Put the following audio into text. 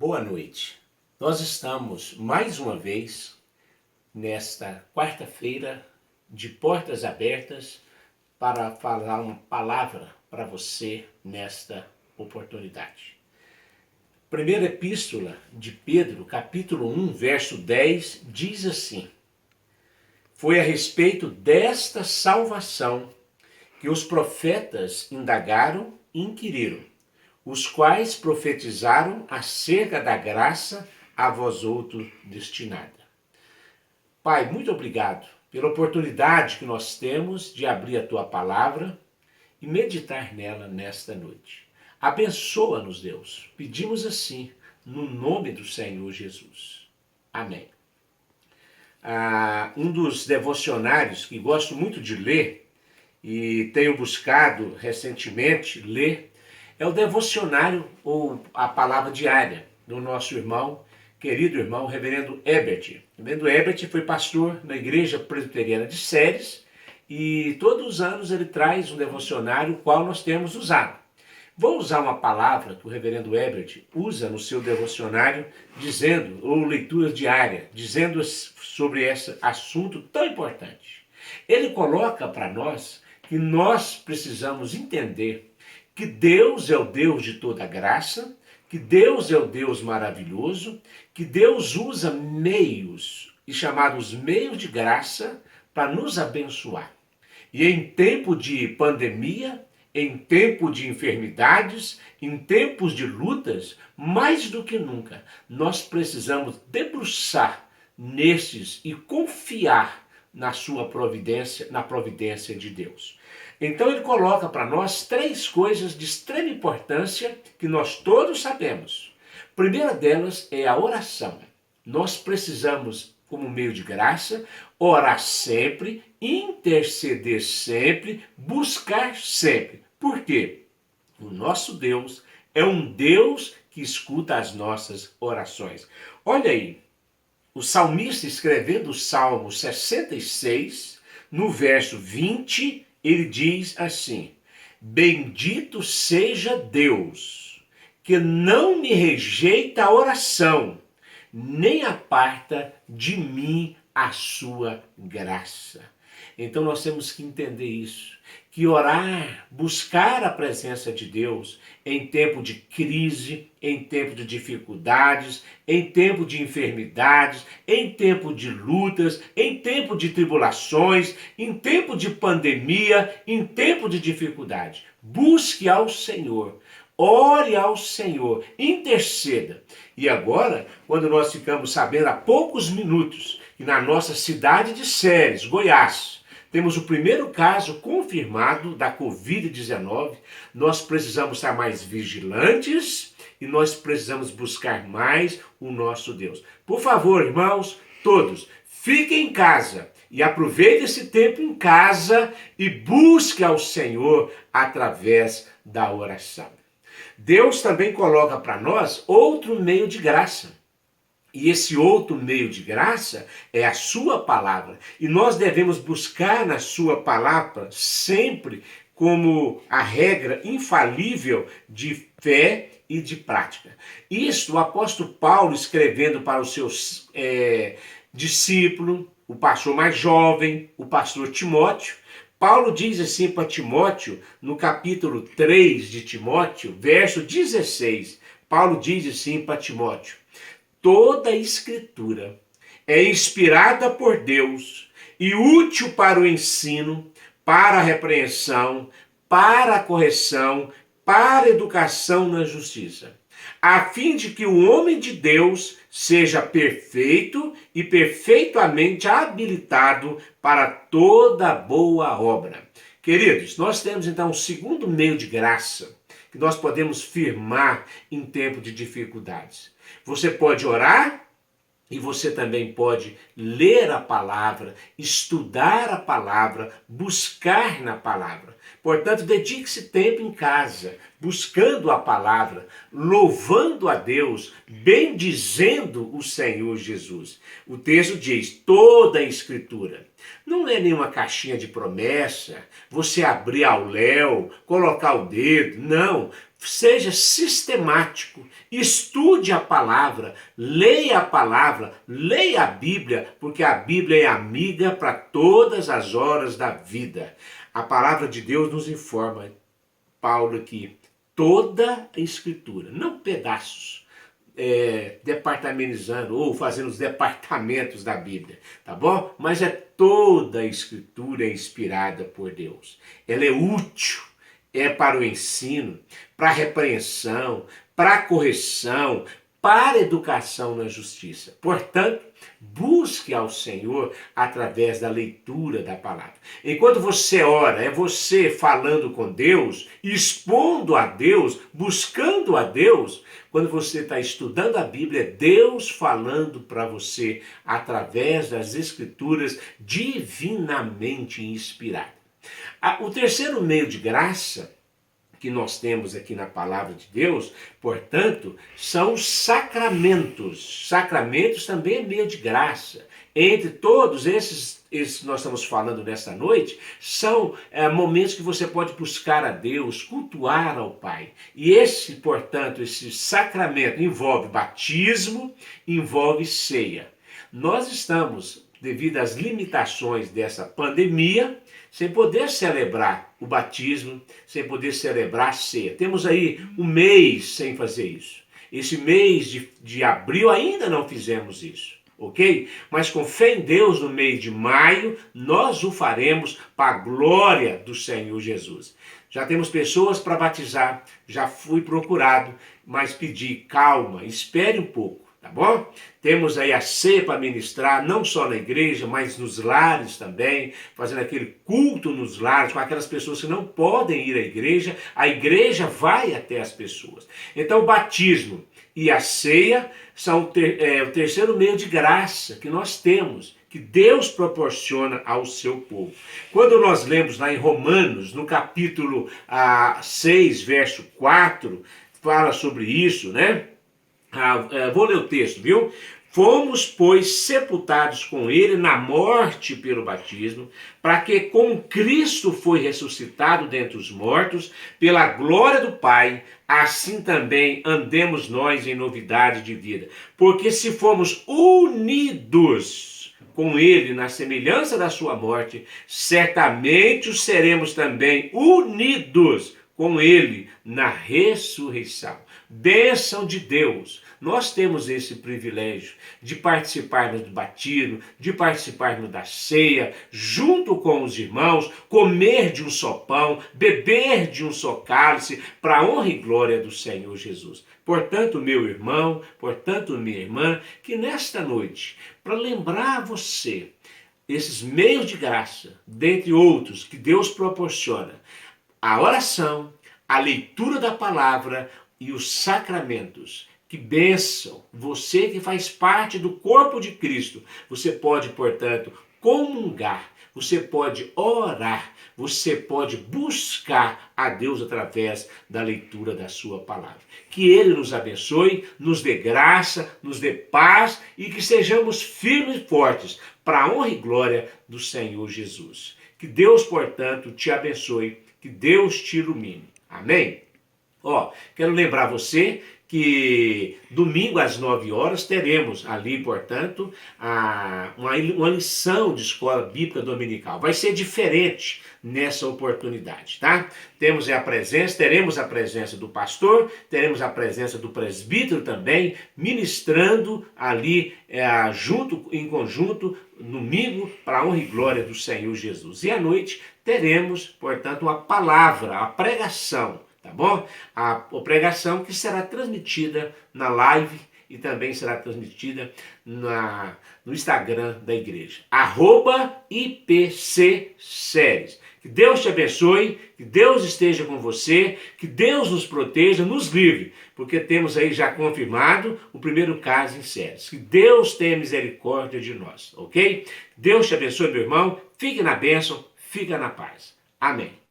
Boa noite. Nós estamos mais uma vez nesta quarta-feira de portas abertas para falar uma palavra para você nesta oportunidade. Primeira epístola de Pedro, capítulo 1, verso 10, diz assim: Foi a respeito desta salvação que os profetas indagaram e inquiriram, os quais profetizaram acerca da graça a vós outros destinada. Pai, muito obrigado pela oportunidade que nós temos de abrir a Tua palavra e meditar nela nesta noite. Abençoa-nos, Deus. Pedimos assim, no nome do Senhor Jesus. Amém. Um dos devocionários que gosto muito de ler e tenho buscado recentemente ler é o devocionário ou a palavra diária do nosso irmão, querido irmão, reverendo Herbert. O reverendo Herbert foi pastor na Igreja Presbiteriana de Séries e todos os anos ele traz um devocionário, o qual nós temos usado. Vou usar uma palavra que o reverendo Herbert usa no seu devocionário, dizendo, ou leitura diária, dizendo sobre esse assunto tão importante. Ele coloca para nós que nós precisamos entender que Deus é o Deus de toda graça, que Deus é o Deus maravilhoso, que Deus usa meios, e chamados meios de graça, para nos abençoar. E em tempo de pandemia, em tempo de enfermidades, em tempos de lutas, mais do que nunca, nós precisamos debruçar nesses e confiar na sua providência, na providência de Deus. Então ele coloca para nós três coisas de extrema importância que nós todos sabemos. A primeira delas é a oração. Nós precisamos, como meio de graça, orar sempre, interceder sempre, buscar sempre. Por quê? O nosso Deus é um Deus que escuta as nossas orações. Olha aí, o salmista escrevendo o Salmo 66, no verso 20, ele diz assim: Bendito seja Deus, que não me rejeita a oração, nem aparta de mim a sua graça. Então nós temos que entender isso, que orar, buscar a presença de Deus em tempo de crise, em tempo de dificuldades, em tempo de enfermidades, em tempo de lutas, em tempo de tribulações, em tempo de pandemia, em tempo de dificuldade. Busque ao Senhor. Ore ao Senhor, interceda. E agora, quando nós ficamos sabendo há poucos minutos que na nossa cidade de Séries, Goiás, temos o primeiro caso confirmado da Covid-19, nós precisamos estar mais vigilantes e nós precisamos buscar mais o nosso Deus. Por favor, irmãos, todos, fiquem em casa e aproveitem esse tempo em casa e busque ao Senhor através da oração. Deus também coloca para nós outro meio de graça. E esse outro meio de graça é a sua palavra. E nós devemos buscar na sua palavra sempre como a regra infalível de fé e de prática. Isto o apóstolo Paulo escrevendo para os seus discípulos, o pastor mais jovem, o pastor Timóteo. Paulo diz assim para Timóteo, no capítulo 3 de Timóteo, verso 16. Paulo diz assim para Timóteo: Toda a Escritura é inspirada por Deus e útil para o ensino, para a repreensão, para a correção, para a educação na justiça, a fim de que o homem de Deus seja perfeito e perfeitamente habilitado para toda boa obra. Queridos, nós temos então um segundo meio de graça que nós podemos firmar em tempo de dificuldades. Você pode orar e você também pode ler a palavra, estudar a palavra, buscar na palavra. Portanto, dedique-se tempo em casa, buscando a palavra, louvando a Deus, bendizendo o Senhor Jesus. O texto diz, toda a Escritura. Não é nenhuma caixinha de promessa, você abrir ao léu, colocar o dedo, não. seja sistemático, estude a palavra, leia a Bíblia, porque a Bíblia é amiga para todas as horas da vida. A palavra de Deus nos informa, Paulo aqui, toda a Escritura, não pedaços, departamentalizando ou fazendo os departamentos da Bíblia, tá bom? Mas toda a Escritura é inspirada por Deus. Ela é útil, é para o ensino, para a repreensão, para a correção, para a educação na justiça. Portanto, busque ao Senhor através da leitura da palavra. Enquanto você ora, é você falando com Deus, expondo a Deus, buscando a Deus. Quando você está estudando a Bíblia, é Deus falando para você através das Escrituras divinamente inspiradas. O terceiro meio de graça que nós temos aqui na palavra de Deus, portanto, são os sacramentos. Sacramentos também é meio de graça. Entre todos esses que nós estamos falando nesta noite, são momentos que você pode buscar a Deus, cultuar ao Pai. E portanto, esse sacramento envolve batismo, envolve ceia. Nós estamos, devido às limitações dessa pandemia, sem poder celebrar o batismo, sem poder celebrar a ceia. Temos aí um mês sem fazer isso. Esse mês de abril ainda não fizemos isso, ok? Mas com fé em Deus, no mês de maio, nós o faremos para a glória do Senhor Jesus. Já temos pessoas para batizar, já fui procurado, mas pedi calma, espere um pouco. Tá bom? Temos aí a ceia para ministrar, não só na igreja, mas nos lares também, fazendo aquele culto nos lares, com aquelas pessoas que não podem ir à igreja vai até as pessoas. Então o batismo e a ceia são o terceiro meio de graça que nós temos, que Deus proporciona ao seu povo. Quando nós lemos lá em Romanos, no capítulo 6, verso 4, fala sobre isso, né? Vou ler o texto, viu? Fomos, pois, sepultados com ele na morte pelo batismo, para que, como Cristo foi ressuscitado dentre os mortos, pela glória do Pai, assim também andemos nós em novidade de vida. Porque se fomos unidos com ele na semelhança da sua morte, certamente o seremos também unidos com ele na ressurreição. Bênção de Deus. Nós temos esse privilégio de participarmos do batismo, de participarmos da ceia, junto com os irmãos, comer de um só pão, beber de um só cálice, para a honra e glória do Senhor Jesus. Portanto, meu irmão, portanto, minha irmã, que nesta noite, para lembrar você esses meios de graça, dentre outros, que Deus proporciona, a oração, a leitura da palavra e os sacramentos. Que bênção! Você que faz parte do corpo de Cristo, você pode, portanto, comungar, você pode orar, você pode buscar a Deus através da leitura da sua palavra. Que Ele nos abençoe, nos dê graça, nos dê paz e que sejamos firmes e fortes para a honra e glória do Senhor Jesus. Que Deus, portanto, te abençoe, que Deus te ilumine. Amém? Quero lembrar você que domingo às 9 horas teremos ali, portanto, uma lição de escola bíblica dominical. Vai ser diferente nessa oportunidade, tá? Teremos a presença do pastor, teremos a presença do presbítero também, ministrando ali em conjunto, domingo, para a honra e glória do Senhor Jesus. E à noite teremos, portanto, a palavra, a pregação, tá bom? A pregação que será transmitida na live e também será transmitida no Instagram da igreja. @IPCSéries. Que Deus te abençoe, que Deus esteja com você, que Deus nos proteja, nos livre, porque temos aí já confirmado o primeiro caso em séries. Que Deus tenha misericórdia de nós, ok? Deus te abençoe, meu irmão. Fique na bênção, fica na paz. Amém.